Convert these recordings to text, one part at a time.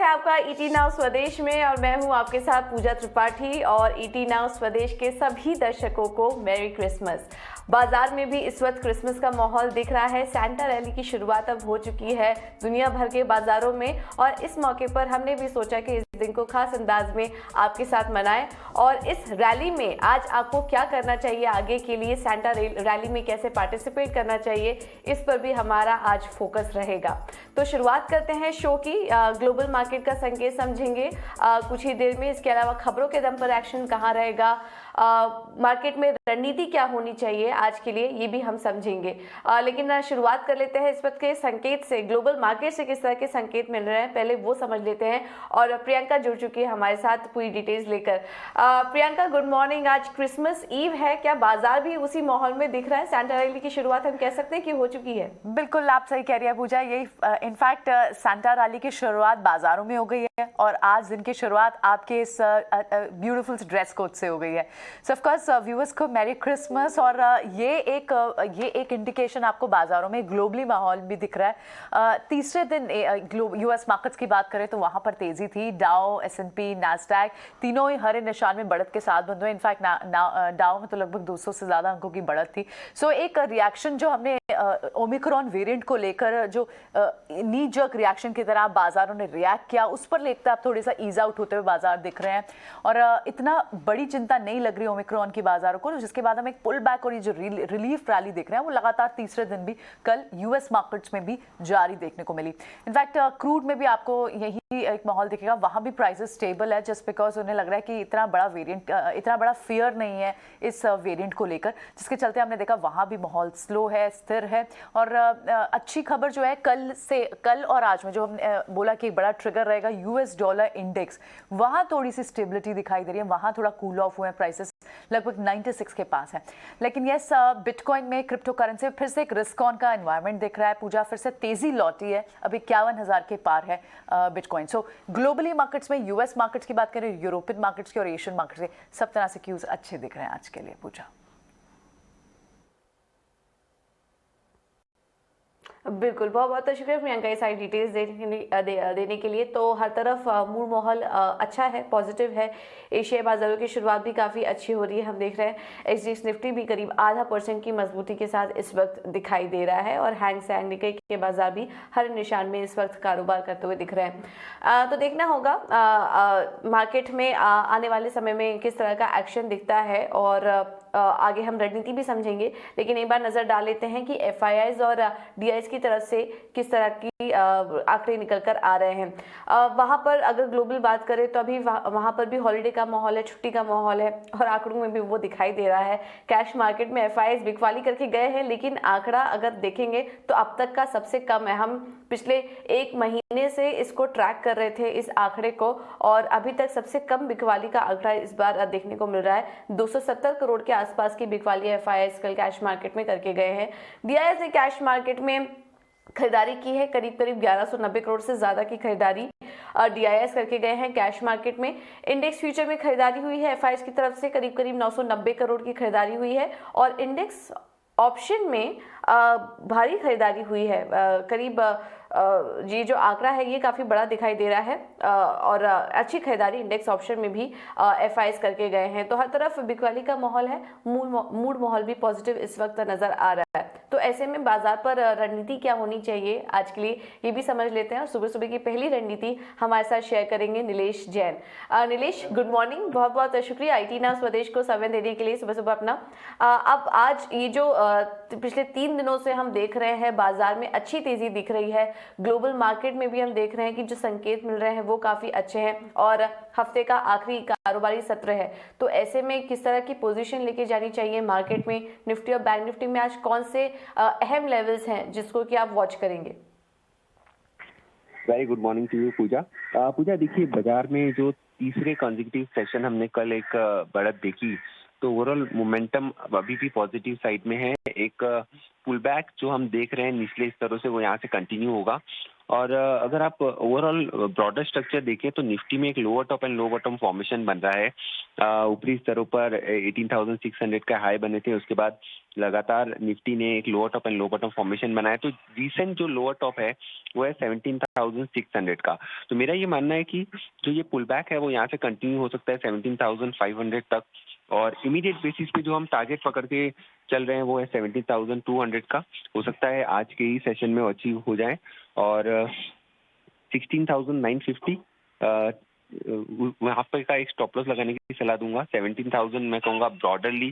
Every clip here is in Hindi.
आपका ईटी नाउ स्वदेश में और मैं हूं आपके साथ पूजा त्रिपाठी। और ईटी नाउ स्वदेश के सभी दर्शकों को मैरी क्रिसमस। बाजार में भी इस वक्त क्रिसमस का माहौल दिख रहा है। सैंटा रैली की शुरुआत अब हो चुकी है दुनिया भर के बाजारों में और इस मौके पर हमने भी सोचा कि इस दिन को खास अंदाज में आपके साथ मनाएं। और इस रैली में आज आपको क्या करना चाहिए, आगे के लिए सैंटा रैली में कैसे पार्टिसिपेट करना चाहिए, इस पर भी हमारा आज फोकस रहेगा। तो शुरुआत करते हैं शो की। ग्लोबल मार्केट का संकेत समझेंगे कुछ ही देर में। इसके अलावा खबरों के दम पर एक्शन कहाँ रहेगा, मार्केट में रणनीति क्या होनी चाहिए आज के लिए, ये भी हम समझेंगे। लेकिन शुरुआत कर लेते हैं इस वक्त के संकेत से। ग्लोबल मार्केट से किस तरह के संकेत मिल रहे हैं पहले वो समझ लेते हैं। और प्रियंका जुड़ चुकी है हमारे साथ पूरी डिटेल्स लेकर। Priyanka good morning. आज क्रिसमस ईव है, क्या बाजार भी उसी माहौल में दिख रहा है? सैंटा रैली की शुरुआत हम कह सकते हैं कि हो चुकी है? बिल्कुल, आप सही कह रही है पूजा। यही इनफैक्ट सैंटा रैली की शुरुआत बाजारों में हो गई है और आज दिन की शुरुआत आपके इस ब्यूटीफुल ड्रेस कोड से हो गई है। सो ऑफ कोर्स व्यूअर्स को मैरी क्रिसमस। और ये एक इंडिकेशन आपको बाजारों में ग्लोबली माहौल भी दिख रहा है। तीसरे दिन यूएस मार्केट्स की बात करें तो वहां पर तेजी थी। डाउ, एस&पी, नैस्डैक तीनों ही हरे निशान में बढ़त के साथ बंद हुए। इनफैक्ट डाउ में तो लगभग 200 से ज्यादा अंकों की बढ़त थी। सो एक रिएक्शन जो हमने ओमिक्रॉन वेरिएंट को लेकर जो नी जर्क रिएक्शन की तरह बाजारों ने रिएक्ट किया, उस पर लेकर आप थोड़ा सा ईज आउट होते हुए बाजार दिख रहे हैं। और इतना बड़ी चिंता नहीं लग रही ओमिक्रॉन की बाजारों को, जिसके बाद हम एक पुल बैक और ये जो रिलीफ रैली देख रहे हैं वो लगातार तीसरे दिन भी कल यूएस मार्केट्स में भी जारी देखने को मिली। इनफैक्ट क्रूड में भी आपको यही एक माहौल दिखेगा, वहां भी प्राइसेस स्टेबल है, जस्ट बिकॉज उन्हें लग रहा है कि इतना बड़ा फियर नहीं है इस वेरिएंट को लेकर, जिसके चलते हमने देखा वहां भी माहौल स्लो है, स्थिर है। और अच्छी खबर जो है कल और आज में जो हमने बोला कि बड़ा ट्रिगर रहेगा यूएस डॉलर इंडेक्स, वहां थोड़ी सी स्टेबिलिटी दिखाई दे रही है, वहां थोड़ा कूल ऑफ हुए हैं, प्राइसेस लगभग 96 के पास है। लेकिन यस, बिटकॉइन में क्रिप्टो करेंसी फिर से एक रिस्क ऑन का एनवायरनमेंट दिख रहा है पूजा, फिर से तेजी लौटी है, अभी 51,000 के पार है बिटकॉइन। सो ग्लोबली मार्केट्स में यूएस मार्केट्स की बात करें, यूरोपियन मार्केट्स की और एशियन मार्केट्स के, सब तरह से क्यूज अच्छे दिख रहे हैं आज के लिए पूजा। बिल्कुल, बहुत बहुत शुक्रिया प्रियंका ये सारी डिटेल्स देने के लिए। तो हर तरफ मूड माहौल अच्छा है, पॉजिटिव है। एशियाई बाजारों की शुरुआत भी काफ़ी अच्छी हो रही है। हम देख रहे हैं एसजीएक्स निफ्टी भी करीब 0.5% की मजबूती के साथ इस वक्त दिखाई दे रहा है और हैंग सेंग निक्केई के बाजार भी हर निशान में इस वक्त कारोबार करते हुए दिख रहे हैं। तो देखना होगा मार्केट में आने वाले समय में किस तरह का एक्शन दिखता है और आगे हम रणनीति भी समझेंगे। लेकिन एक बार नजर डाल लेते हैं कि एफआईआईज और डीआईएस की तरफ से किस तरह की आंकड़े निकल कर आ रहे हैं। वहां पर अगर ग्लोबल बात करें तो अभी वहां पर भी हॉलीडे का माहौल है, छुट्टी का माहौल है और आंकड़ों में भी वो दिखाई दे रहा है। कैश मार्केट में एफआईआईज बिकवाली करके गए हैं, लेकिन आंकड़ा अगर देखेंगे तो अब तक का सबसे कम है। हम पिछले एक महीने से इसको ट्रैक कर रहे थे इस आंकड़े को, और अभी तक सबसे कम बिकवाली का आंकड़ा इस बार देखने को मिल रहा है। 270 करोड़ के आसपास की बिकवाली एफआईआईज कल कैश मार्केट में करके गए हैं। डीआईएस ने कैश मार्केट में खरीदारी की है, करीब 1190 करोड़ से ज्यादा की खरीदारी डीआईएस करके गए हैं कैश मार्केट में। इंडेक्स फ्यूचर में खरीदारी हुई है एफआईआईज की तरफ से, करीब 990 करोड़ की खरीदारी हुई है। और इंडेक्स ऑप्शन में भारी खरीदारी हुई है, करीब ये जो आंकड़ा है ये काफ़ी बड़ा दिखाई दे रहा है। और अच्छी खरीदारी इंडेक्स ऑप्शन में भी एफआईआईज करके गए हैं। तो हर तरफ बिकवाली का माहौल है, मूड माहौल भी पॉजिटिव इस वक्त नजर आ रहा है। तो ऐसे में बाजार पर रणनीति क्या होनी चाहिए आज के लिए, ये भी समझ लेते हैं। और सुबह सुबह की पहली रणनीति हमारे साथ शेयर करेंगे नीलेश जैन। नीलेश गुड मॉर्निंग, बहुत बहुत शुक्रिया ईटी नाउ स्वदेश को समय देने के लिए सुबह सुबह अपना। अब आज ये जो पिछले 3 दिनों से हम देख रहे हैं बाजार में अच्छी तेजी दिख रही है, ग्लोबल मार्केट में भी हम देख रहे हैं कि जो संकेत मिल रहे हैं वो काफी अच्छे हैं और हफ्ते का आखिरी कारोबारी सत्र है। तो ऐसे में किस तरह की पोजीशन लेके जानी चाहिए मार्केट में? निफ्टी और बैंक निफ्टी में आज कौन से अहम लेवल्स हैं जिसको कि आप वॉच करेंगे? Very good morning to you Pooja. Pooja देखिए, बाजार में जो तीसरे कंसेक्यूटिव सेशन हमने कल एक बढ़त देखी, तो ओवरऑल मोमेंटम अभी भी पॉजिटिव साइड में है। एक पुल बैक जो हम देख रहे हैं निचले स्तरों से, वो यहाँ से कंटिन्यू होगा और अगर आप ओवरऑल ब्रॉडर स्ट्रक्चर देखें तो निफ्टी में एक lower top and low bottom formation बन रहा है। ऊपरी स्तरों पर 18,600 का हाई बने थे, उसके बाद लगातार निफ्टी ने एक lower top and low bottom formation बनाया। तो रिसेंट जो लोअर टॉप है वो है 17,600 का। तो मेरा ये मानना है कि जो ये पुल बैक है वो यहाँ से कंटिन्यू हो सकता है 17,500 तक, और इमीडिएट बेसिस पे जो हम टारगेट पकड़ के चल रहे हैं वो है 17,200 का। हो सकता है आज के ही सेशन में अचीव हो जाए, और 16,950 वहाँ पे का एक स्टॉप लॉस लगाने की सलाह दूंगा। 17,000 मैं कहूँगा ब्रॉडरली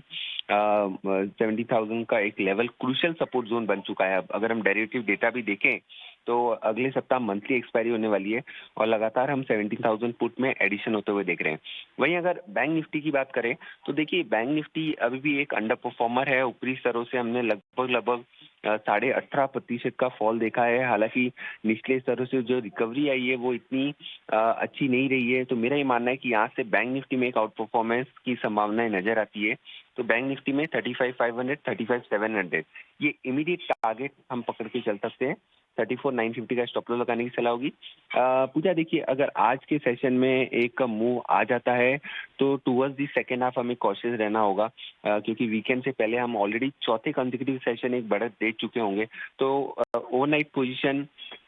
17,000 का एक लेवल क्रूशियल सपोर्ट जोन बन चुका है। अब अगर हम डेरिवेटिव डेटा भी देखें तो अगले सप्ताह मंथली एक्सपायरी होने वाली है और लगातार हम 17,000 पुट में एडिशन होते हुए देख रहे हैं। वहीं अगर बैंक निफ्टी की बात करें तो देखिए बैंक निफ्टी अभी भी एक अंडर परफॉर्मर है। ऊपरी स्तरों से हमने लगभग 18.5% का फॉल देखा है। हालांकि निचले स्तरों से जो रिकवरी आई है वो इतनी अच्छी नहीं रही है। तो मेरा ये मानना है कि यहाँ से बैंक निफ्टी में एक आउट परफॉर्मेंस की संभावनाएं नजर आती है। तो बैंक निफ्टी में 35,500, 35,700 ये इमीडिएट टारगेट हम पकड़ के चल सकते हैं। 34,950 का स्टॉप लॉस लगाने की सलाह होगी। पूजा देखिए अगर आज के सेशन में एक मूव आ जाता है तो टुवर्ड्स दी सेकेंड हाफ हमें कॉशियस रहना होगा, क्योंकि वीकेंड से पहले हम ऑलरेडी चौथे कंसेक्यूटिव सेशन एक बढ़त देख चुके होंगे। तो ओवरनाइट पोजीशन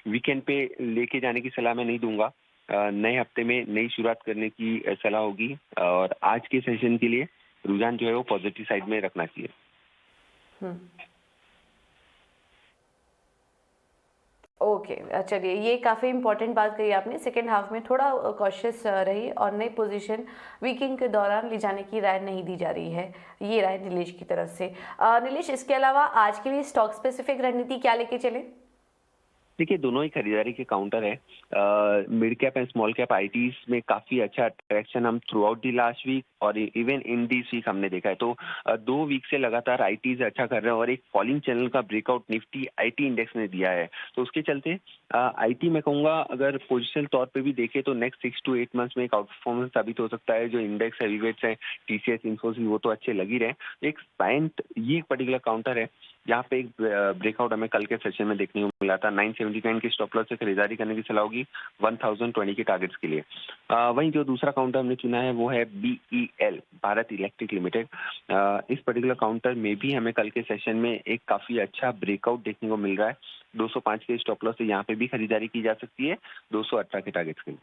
वीकेंड पे लेके जाने की सलाह मैं नहीं दूंगा। नए हफ्ते में नई शुरुआत करने की सलाह होगी, और आज के सेशन के लिए रुझान जो है वो पॉजिटिव साइड में रखना चाहिए। ओके चलिए, ये काफ़ी इंपॉर्टेंट बात कही आपने। सेकेंड हाफ में थोड़ा कॉशियस रही और नई पोजीशन वीकेंड के दौरान ले जाने की राय नहीं दी जा रही है, ये राय नीलेश की तरफ से। नीलेश, इसके अलावा आज के लिए स्टॉक स्पेसिफिक रणनीति क्या लेके चले? देखिए दोनों ही खरीदारी के काउंटर है। Mid cap and small cap ITs में काफी अच्छा अट्रैक्शन हम throughout the last week और इवन इन दिस वीक हमने देखा है। तो 2 वीक से लगातार आईटीज अच्छा कर रहे हैं और एक फॉलिंग चैनल का ब्रेकआउट निफ्टी आईटी इंडेक्स ने दिया है। तो उसके चलते आईटी मैं कहूँगा अगर पोजिशनल तौर पे भी देखें तो नेक्स्ट 6 to 8 मंथ्स में एक आउट परफॉर्मेंस साबित हो सकता है। जो इंडेक्स हैवीवेट्स हैं टीसीएस इन्फोसिस वो तो अच्छे लग ही रहे। एक स्पाइंट ये एक पर्टिकुलर काउंटर है यहाँ पे एक ब्रेकआउट हमें कल के सेशन में देखने को मिला था। 979 के स्टॉप लॉस से खरीदारी करने की सलाह होगी 1020 के टारगेट्स के लिए। वहीं जो दूसरा काउंटर हमने चुना है वो है BEL, भारत इलेक्ट्रिक लिमिटेड। इस पर्टिकुलर काउंटर में भी हमें कल के सेशन में एक काफी अच्छा ब्रेकआउट देखने को मिल रहा है। 205 के स्टॉप लॉस से यहाँ पे भी खरीदारी की जा सकती है 218 के टारगेट्स के लिए।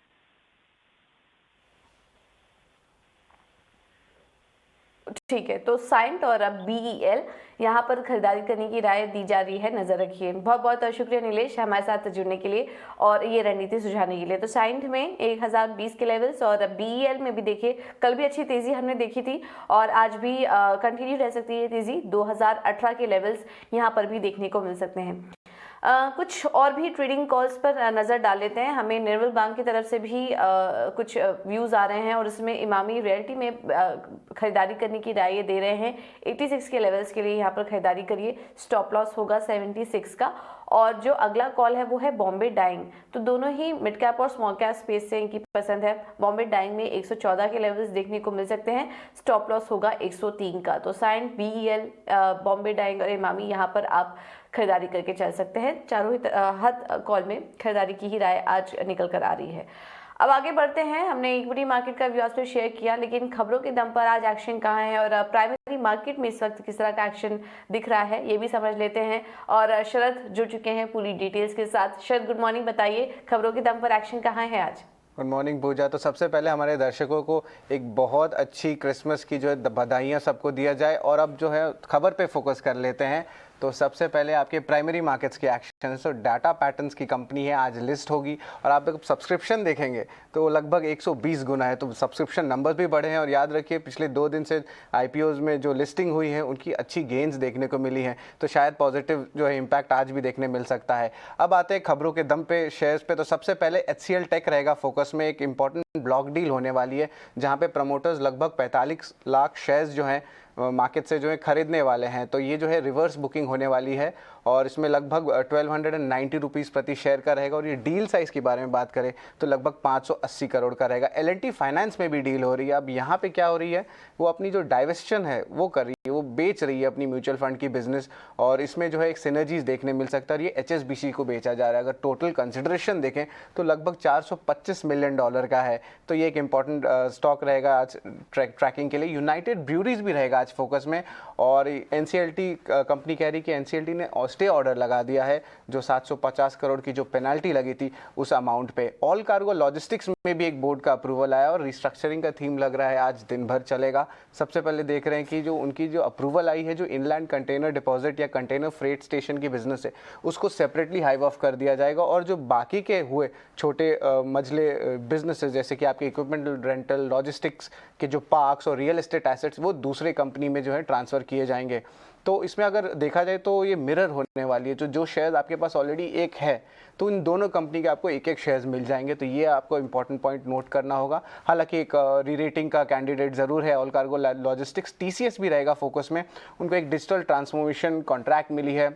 ठीक है, तो साइंट और अब BEL यहाँ पर खरीदारी करने की राय दी जा रही है, नजर रखिए। बहुत बहुत शुक्रिया नीलेश हमारे साथ जुड़ने के लिए और ये रणनीति सुझाने के लिए। तो साइंट में 1020 के लेवल्स और BEL में भी देखिए कल भी अच्छी तेजी हमने देखी थी और आज भी कंटिन्यू रह सकती है तेजी। 2018 के लेवल्स यहाँ पर भी देखने को मिल सकते हैं। कुछ और भी ट्रेडिंग कॉल्स पर नज़र डाल लेते हैं। हमें निर्मल बैंक की तरफ से भी कुछ व्यूज़ आ रहे हैं और इसमें इमामी रियल्टी में खरीदारी करने की राय दे रहे हैं। 86 के लेवल्स के लिए यहाँ पर खरीदारी करिए, स्टॉप लॉस होगा 76 का। और जो अगला कॉल है वो है बॉम्बे डाइंग। तो दोनों ही मिड कैप और स्मॉल कैप स्पेस से इनकी पसंद है। बॉम्बे डाइंग में 114 के लेवल्स देखने को मिल सकते हैं, स्टॉप लॉस होगा 103 का। तो साइंट, BEL, बॉम्बे डाइंग और इमामी यहाँ पर आप खरीदारी करके चल सकते हैं। चारों ही हर कॉल में खरीदारी की ही राय आज निकल कर आ रही है। अब आगे बढ़ते हैं। हमने इक्विटी मार्केट का व्यू आप से शेयर किया, लेकिन खबरों के दम पर आज एक्शन कहाँ है और प्राइमरी मार्केट में इस वक्त किस तरह का एक्शन दिख रहा है ये भी समझ लेते हैं। और शरद जुड़ चुके हैं पूरी डिटेल्स के साथ। शरद, गुड मॉर्निंग, बताइए खबरों के दम पर एक्शन कहाँ है आज? गुड मॉर्निंग पूजा। तो सबसे पहले हमारे दर्शकों को एक बहुत अच्छी क्रिसमस की जो है बधाइयाँ सबको दिया जाए और अब जो है खबर पे फोकस कर लेते हैं। तो सबसे पहले आपके प्राइमरी मार्केट्स के एक्शन। तो डाटा पैटर्न्स की कंपनी है, आज लिस्ट होगी और आप सब्सक्रिप्शन देखेंगे तो लगभग 120 गुना है। तो सब्सक्रिप्शन नंबर भी बढ़े हैं और याद रखिए पिछले 2 दिन से IPOs में जो लिस्टिंग हुई है उनकी अच्छी गेंस देखने को मिली हैं। तो शायद पॉजिटिव जो है इम्पैक्ट आज भी देखने मिल सकता है। अब आते हैं खबरों के दम पे शेयर्स पे। तो सबसे पहले HCL टेक रहेगा फोकस में। एक इंपॉर्टेंट ब्लॉक डील होने वाली है जहाँ पे प्रमोटर्स लगभग 45 लाख शेयर्स जो हैं मार्केट से जो है खरीदने वाले हैं। तो ये जो है रिवर्स बुकिंग होने वाली है और इसमें लगभग 1290 रुपीज़ प्रति शेयर का रहेगा। और ये डील साइज़ के बारे में बात करें तो लगभग 580 करोड़ का रहेगा। L&T फाइनेंस में भी डील हो रही है। अब यहाँ पे क्या हो रही है, वो अपनी जो डाइवेस्शन है वो कर रही है, वो बेच रही है अपनी म्यूचुअल फंड की बिजनेस, और इसमें जो है एक सिनर्जीज देखने मिल सकता है। और ये HSBC को बेचा जा रहा है। अगर टोटल कंसिडरेशन देखें तो लगभग $425 मिलियन का है। तो ये एक इंपॉर्टेंट स्टॉक रहेगा आज ट्रैकिंग के लिए। यूनाइटेड ब्रूअरीज भी रहेगा आज फोकस में। और NCLT कंपनी कह रही कि NCLT ने स्टे ऑर्डर लगा दिया है, जो 750 करोड़ की जो पेनल्टी लगी थी उस अमाउंट पे। ऑल कार्गो लॉजिस्टिक्स में भी एक बोर्ड का अप्रूवल आया और रिस्ट्रक्चरिंग का थीम लग रहा है आज दिन भर चलेगा। सबसे पहले देख रहे हैं कि जो उनकी जो अप्रूवल आई है, जो इनलैंड कंटेनर डिपॉजिट या कंटेनर फ्रेट स्टेशन की बिजनेस है उसको सेपरेटली हाइव ऑफ कर दिया जाएगा। और जो बाकी के हुए छोटे मजले बिजनेसेस जैसे कि आपके इक्विपमेंट रेंटल, लॉजिस्टिक्स के जो पार्क्स और रियल एस्टेट एसेट्स, वो दूसरे कंपनी में जो है ट्रांसफ़र किए जाएंगे। तो इसमें अगर देखा जाए तो ये मिरर होने वाली है। जो शेयर्स आपके पास ऑलरेडी एक है तो इन दोनों कंपनी के आपको एक एक शेयर्स मिल जाएंगे। तो ये आपको इंपॉर्टेंट पॉइंट नोट करना होगा। हालांकि एक री-रेटिंग का कैंडिडेट ज़रूर है ऑल कार्गो लॉजिस्टिक्स। TCS भी रहेगा फोकस में। उनको एक डिजिटल ट्रांसफॉर्मेशन कॉन्ट्रैक्ट मिली है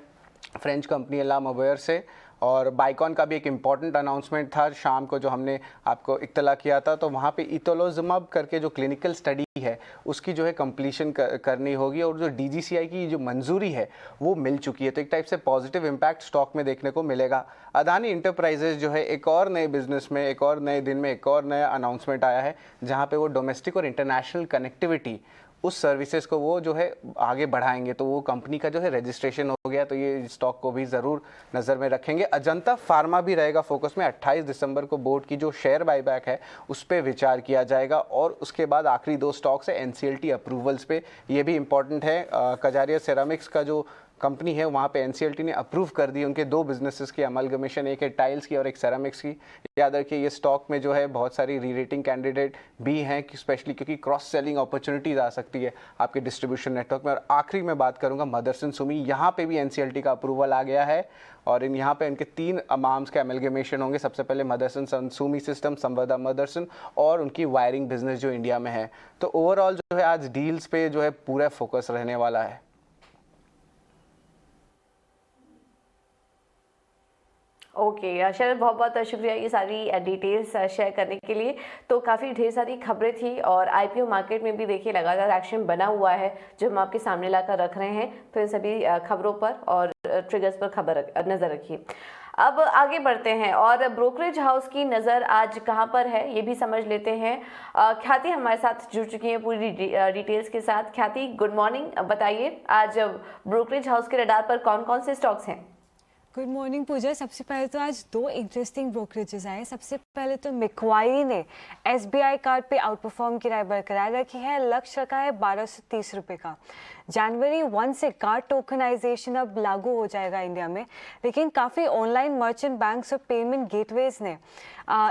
फ्रेंच कंपनी ला मोबायर से। और बाइकॉन का भी एक इम्पॉर्टेंट अनाउंसमेंट था शाम को, जो हमने आपको इत्तला किया था। तो वहाँ पे इतोलोजुमब करके जो क्लिनिकल स्टडी है उसकी जो है कंप्लीशन करनी होगी, और जो DGCI की जो मंजूरी है वो मिल चुकी है। तो एक टाइप से पॉजिटिव इम्पैक्ट स्टॉक में देखने को मिलेगा। अदानी इंटरप्राइजेज जो है एक और नए बिजनेस में, एक और नए दिन में एक और नया अनाउंसमेंट आया है, जहाँ पे वो डोमेस्टिक और इंटरनेशनल कनेक्टिविटी उस सर्विसेज को वो जो है आगे बढ़ाएंगे। तो वो कंपनी का जो है रजिस्ट्रेशन हो गया। तो ये स्टॉक को भी ज़रूर नज़र में रखेंगे। अजंता फार्मा भी रहेगा फोकस में। 28 दिसंबर को बोर्ड की जो शेयर बायबैक है उस पर विचार किया जाएगा। और उसके बाद आखिरी 2 स्टॉक्स है NCLT अप्रूवल्स पे, ये भी इंपॉर्टेंट है। कजारिया सेरामिक्स का जो कंपनी है वहाँ पे NCLT ने अप्रूव कर दी उनके 2 बिजनेसेस की अमलगमेशन, एक है टाइल्स की और एक सेरामिक्स की। याद रखिए ये स्टॉक में जो है बहुत सारी री-रेटिंग कैंडिडेट भी हैं, कि स्पेशली क्योंकि क्रॉस सेलिंग अपॉर्चुनिटीज आ सकती है आपके डिस्ट्रीब्यूशन नेटवर्क में। और आखिरी में बात करूंगा मदरसन सुमी, यहाँ पे भी NCLT का अप्रूवल आ गया है। और यहाँ पे इनके 3 अमार्म्स के अमलगमेशन होंगे। सबसे पहले मदरसन सुमी सिस्टम, संवदा मदरसन, और उनकी वायरिंग बिजनेस जो इंडिया में है। तो ओवरऑल जो है आज डील्स पे जो है पूरा फोकस रहने वाला है। ओके शरद, बहुत बहुत शुक्रिया ये सारी डिटेल्स शेयर करने के लिए। तो काफ़ी ढेर सारी खबरें थी और IPO मार्केट में भी देखिए लगातार एक्शन बना हुआ है जो हम आपके सामने लाकर रख रहे हैं। तो इन सभी खबरों पर और ट्रिगर्स पर नज़र रखिए। अब आगे बढ़ते हैं और ब्रोकरेज हाउस की नज़र आज कहां पर है ये भी समझ लेते हैं। ख्याति हमारे साथ जुड़ चुकी है पूरी डिटेल्स के साथ। ख्याति, गुड मॉर्निंग। बताइए आज ब्रोकरेज हाउस के रडार पर कौन कौन से स्टॉक्स हैं? गुड मॉर्निंग पूजा। सबसे पहले तो आज 2 इंटरेस्टिंग ब्रोकरेजेस आए। सबसे पहले तो मैक्वायरी ने SBI कार्ड पे आउट परफॉर्म की राय बरकरार रखी है। लक्ष्य रखा है 1230 रुपये का। जनवरी 1 से कार्ड टोकनाइजेशन अब लागू हो जाएगा इंडिया में, लेकिन काफ़ी ऑनलाइन मर्चेंट बैंक्स और पेमेंट गेटवेज ने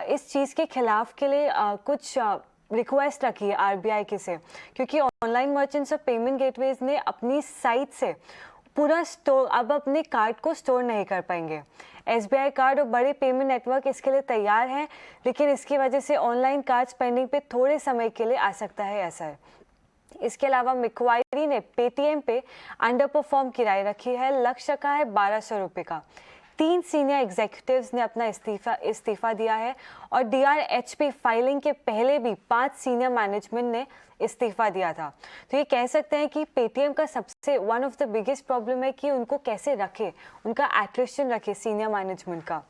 इस चीज़ के खिलाफ के लिए कुछ रिक्वेस्ट रखी है RBI के से, क्योंकि ऑनलाइन मर्चेंट्स और पेमेंट गेटवेज ने अपनी साइट से पूरा स्टोर अब अपने कार्ड को स्टोर नहीं कर पाएंगे। SBI कार्ड और बड़े पेमेंट नेटवर्क इसके लिए तैयार हैं, लेकिन इसकी वजह से ऑनलाइन कार्ड स्पेंडिंग पे थोड़े समय के लिए आ सकता है असर। इसके अलावा मैक्वायरी ने पेटीएम पे अंडर परफॉर्म की राय रखी है। लक्ष्य रखा है 1200 रुपये का। 3 सीनियर एग्जीक्यूटिव्स ने अपना इस्तीफा दिया है और DRHP फाइलिंग के पहले भी 5 सीनियर मैनेजमेंट ने इस्तीफा दिया था। तो ये कह सकते हैं कि पेटीएम का सबसे one of the biggest problem है कि उनको कैसे रखे, उनका एट्रिशन रखे सीनियर मैनेजमेंट का।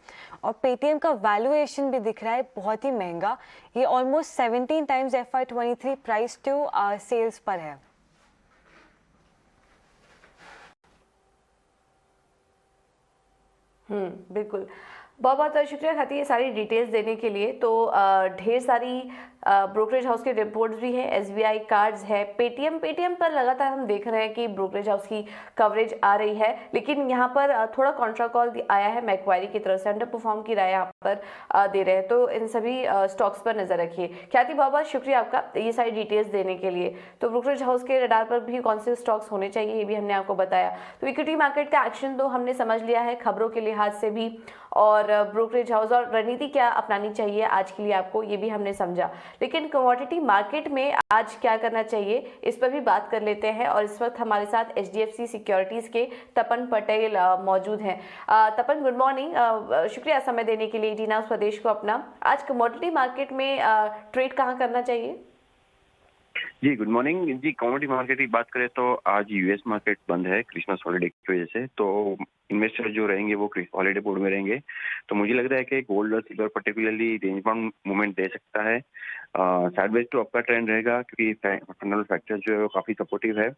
और पेटीएम का वैल्यूएशन भी दिख रहा है बहुत ही महंगा। ये almost 17 times FY23 price to sales पर है। बिल्कुल, बहुत बहुत शुक्रिया खाती ये सारी डिटेल्स देने के लिए। तो ढेर सारी ब्रोकरेज हाउस के रिपोर्ट्स भी हैं। SBI कार्ड्स है, पेटीएम पर लगातार हम देख रहे हैं कि ब्रोकरेज हाउस की कवरेज आ रही है, लेकिन यहाँ पर थोड़ा कॉन्ट्रा कॉल आया है मैक्वायरी की तरफ से, अंडर परफॉर्म की राय यहाँ पर दे रहे हैं। तो इन सभी स्टॉक्स पर नजर रखिए। ख्याति, बहुत बहुत शुक्रिया आपका ये सारी डिटेल्स देने के लिए। तो ब्रोकरेज हाउस के रडार पर भी कौन से स्टॉक्स होने चाहिए ये भी हमने आपको बताया। तो इक्विटी मार्केट का एक्शन तो हमने समझ लिया है खबरों के लिहाज से भी और ब्रोकरेज हाउस और रणनीति क्या अपनानी चाहिए आज के लिए आपको, ये भी हमने समझा। लेकिन कमोडिटी मार्केट में आज क्या करना चाहिए इस पर भी बात कर लेते हैं। और इस वक्त हमारे साथ HDFC सिक्योरिटीज़ के तपन पटेल मौजूद हैं। तपन, गुड मॉर्निंग, शुक्रिया समय देने के लिए टीना स्वदेश को अपना। आज कमोडिटी मार्केट में ट्रेड कहाँ करना चाहिए? जी गुड मॉर्निंग जी। कमोडिटी मार्केट की बात करें तो आज यूएस मार्केट बंद है क्रिसमस हॉलीडे की वजह से, तो इन्वेस्टर जो रहेंगे वो हॉलीडे मोड में रहेंगे। तो मुझे लग रहा है कि गोल्ड और silver particularly range bound movement दे सकता है। साइडवेज टू अपका ट्रेंड रहेगा क्योंकि फंडामेंटल फैक्टर जो है वो काफ़ी सपोर्टिव है।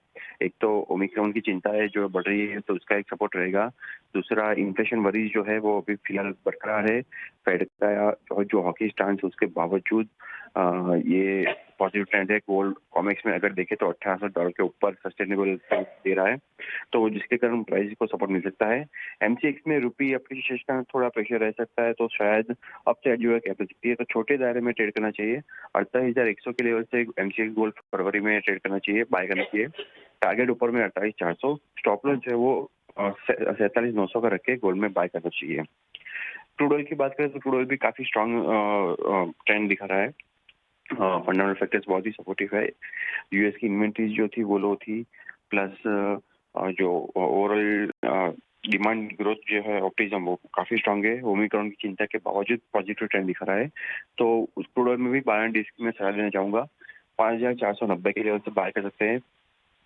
एक तो ओमिक्रॉन की चिंता है जो बढ़ रही है, तो उसका एक सपोर्ट रहेगा। दूसरा, इन्फ्लेशन वरीज जो है वो अभी फिलहाल बरकरार है। फेड का जो हॉकी स्टांस उसके बावजूद ये पॉजिटिव ट्रेंड है। गोल्ड कॉमेक्स में अगर देखें तो $1800 के ऊपर सस्टेनेबल दे रहा है, तो जिसके कारण प्राइस को सपोर्ट मिल सकता है। MCX में रुपी अप्रिशिएशन का थोड़ा प्रेशर रह सकता है, तो शायद अपसाइड जो है कैपेसिटी है, तो छोटे दायरे में ट्रेड करना चाहिए। 48,100 के लेवल से MCX गोल्ड फरवरी में ट्रेड करना चाहिए, बाय करना चाहिए। टारगेट ऊपर में 48,400, स्टॉप लॉस जो है वो 47,900 का रख के गोल्ड में बाय करना चाहिए। क्रूड ऑयल की बात करें तो क्रूड ऑयल भी काफी स्ट्रॉन्ग ट्रेंड दिखा रहा है। फंडामेंटल फैक्टर्स बहुत ही सपोर्टिव है। यूएस की इन्वेंट्रीज जो थी वो लो थी, प्लस जो ओवरऑल डिमांड ग्रोथ जो है ऑप्टिज्म वो काफी स्ट्रांग है। ओमिक्रॉन की चिंता के बावजूद पॉजिटिव ट्रेंड दिखा रहा है, तो उस क्रूड ऑयल में भी बाय एंड डिस्क में सलाह देना चाहूंगा। 5,490 के लेवल से बाय कर सकते हैं।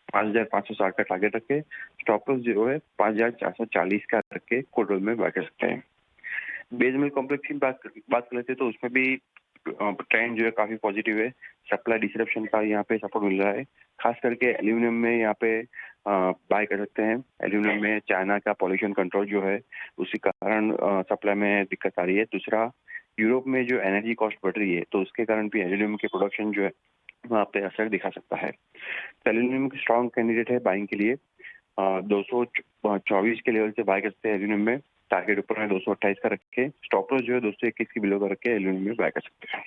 5,560 का टारगेट रख के स्टॉप लॉस जो है 5,440 का रख के क्रूड ऑयल में बाय कर सकते हैं। बेस मिल्क कॉम्प्लेक्स की बात कर लेते हैं तो उसमें भी ट्रेंड जो है काफी पॉजिटिव है। सप्लाई डिसरप्शन का यहाँ पे सपोर्ट मिल रहा है, खास करके एल्यूमिनियम में यहाँ पे बाय कर सकते हैं। एल्यूमिनियम में चाइना का पॉल्यूशन कंट्रोल जो है उसी कारण सप्लाई में दिक्कत आ रही है। दूसरा, यूरोप में जो एनर्जी कॉस्ट बढ़ रही है, तो उसके कारण भी एल्यूमिनियम के प्रोडक्शन जो है वहाँ पे असर दिखा सकता है। तो एल्यूमिनियम स्ट्रॉन्ग कैंडिडेट है बाइंग के लिए। 224 के लेवल से बाय कर सकते हैं एल्यूमिनियम में। टारगेट ऊपर में 228 का रख के, स्टॉप लॉस जो है 221 की बिलो का रख के एल्यूमिनियम में बाय कर सकते हैं।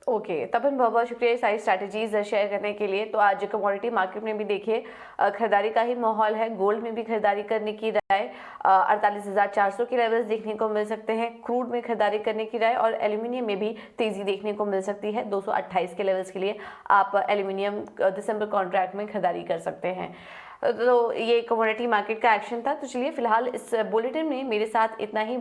ओके तपन, बहुत बहुत शुक्रिया सारी स्ट्रैटेजीज शेयर करने के लिए। तो आज कमोडिटी मार्केट में भी देखिए खरीदारी का ही माहौल है। गोल्ड में भी खरीदारी करने की राय 48,400 के लेवल्स देखने को मिल सकते हैं। क्रूड में खरीदारी करने की राय और एल्यूमिनियम में भी तेजी देखने को मिल सकती है। 228 के लेवल्स के लिए आप एल्यूमिनियम दिसंबर कॉन्ट्रैक्ट में खरीदारी कर सकते हैं। तो ये कमोडिटी मार्केट का एक्शन था। तो चलिए फिलहाल इस बुलेटिन में मेरे साथ इतना ही।